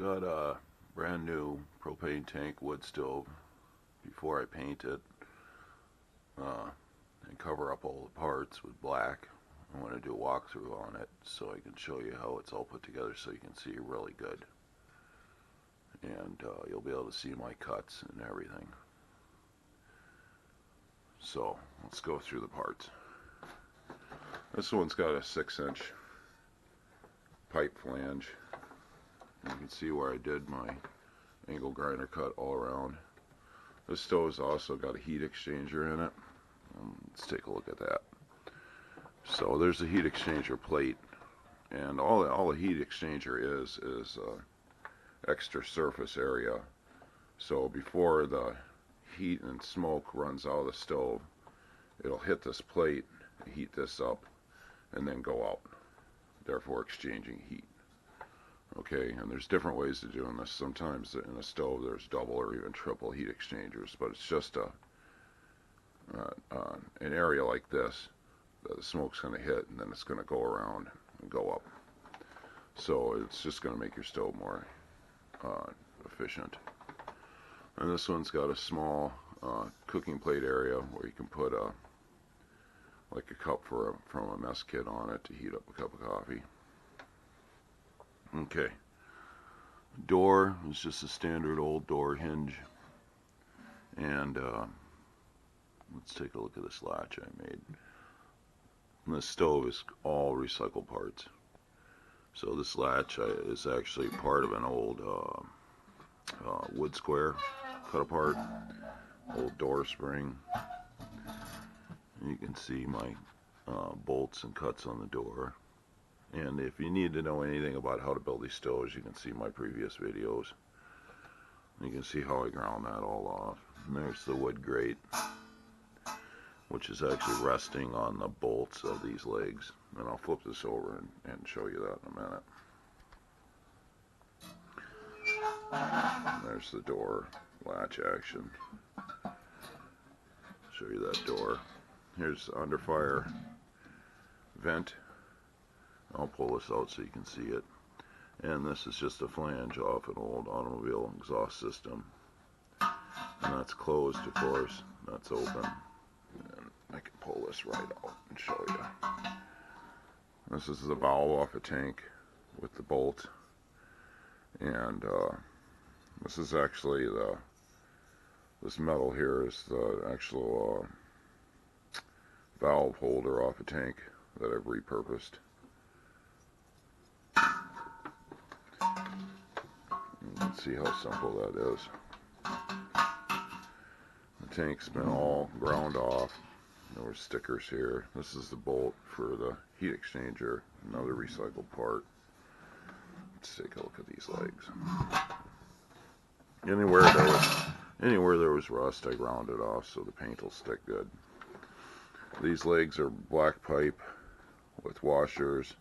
Got a brand new propane tank wood stove. Before I paint it and cover up all the parts with black, I want to do a walkthrough on it so I can show you how it's all put together so you can see really good. And you'll be able to see my cuts and everything. So let's go through the parts. This one's got a 6-inch pipe flange. You can see where I did my angle grinder cut all around. This stove's also got a heat exchanger in it. Let's take a look at that. So there's a heat exchanger plate, and all a heat exchanger is extra surface area. So before the heat and smoke runs out of the stove, it'll hit this plate, heat this up, and then go out, therefore exchanging heat. Okay, and there's different ways of doing this. Sometimes in a stove there's double or even triple heat exchangers, but it's just an area like this that the smoke's going to hit, and then it's going to go around and go up. So it's just going to make your stove more efficient. And this one's got a small cooking plate area where you can put like a cup from a mess kit on it to heat up a cup of coffee. Okay, door is just a standard old door hinge, and let's take a look at this latch I made. And this stove is all recycled parts. So this latch is actually part of an old wood square cut apart, old door spring. And you can see my bolts and cuts on the door. And if you need to know anything about how to build these stoves, you can see my previous videos. You can see how I ground that all off. And there's the wood grate, which is actually resting on the bolts of these legs. And I'll flip this over and show you that in a minute. And there's the door latch action. Show you that door. Here's the under fire vent. I'll pull this out so you can see it. And this is just a flange off an old automobile exhaust system. And that's closed, of course. That's open. And I can pull this right out and show you. This is the valve off a tank with the bolt. And this is actually this metal here is the actual valve holder off a tank that I've repurposed. You can see how simple that is. The tank's been all ground off. There were stickers here. This is the bolt for the heat exchanger, another recycled part. Let's take a look at these legs. Anywhere there was rust, I ground it off so the paint will stick good. These legs are black pipe with washers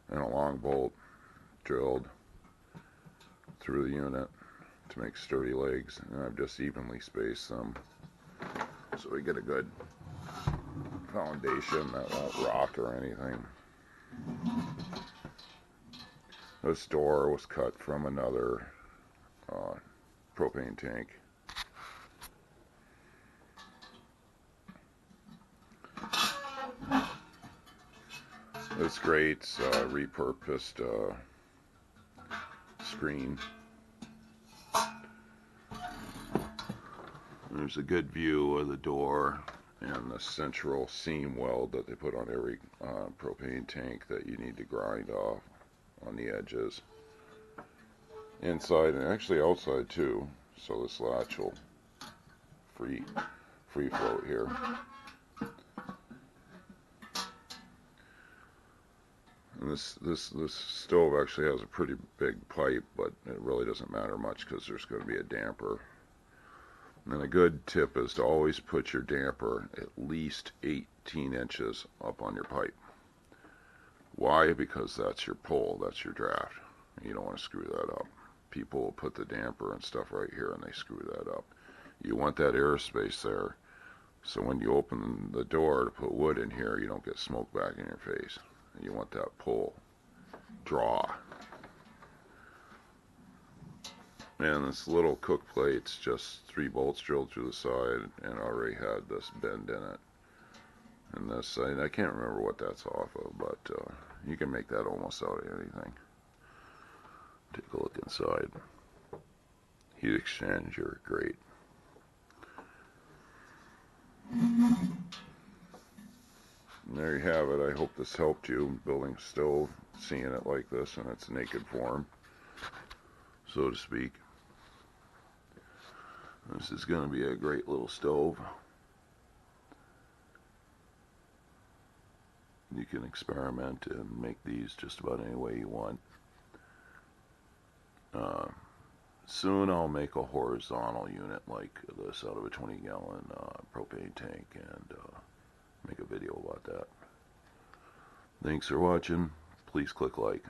and a long bolt drilled through the unit to make sturdy legs, and I've just evenly spaced them so we get a good foundation that won't rock or anything. This door was cut from another propane tank. This grate's repurposed screen. There's a good view of the door and the central seam weld that they put on every propane tank that you need to grind off on the edges. Inside and actually outside too, so this latch will free float here. And this stove actually has a pretty big pipe, but it really doesn't matter much because there's going to be a damper. And a good tip is to always put your damper at least 18 inches up on your pipe. Why? Because that's your pull, that's your draft. You don't want to screw that up. People will put the damper and stuff right here and they screw that up. You want that airspace there, so when you open the door to put wood in here, you don't get smoke back in your face. And you want that pull, draw. And this little cook plate's just 3 bolts drilled through the side and already had this bend in it. And this, I can't remember what that's off of, but you can make that almost out of anything. Take a look inside. Heat exchanger, great. And there you have it. I hope this helped you building a stove, seeing it like this in its naked form, so to speak. This is going to be a great little stove. You can experiment and make these just about any way you want. Soon I'll make a horizontal unit like this out of a 20-gallon propane tank and make a video about that. Thanks for watching. Please click like.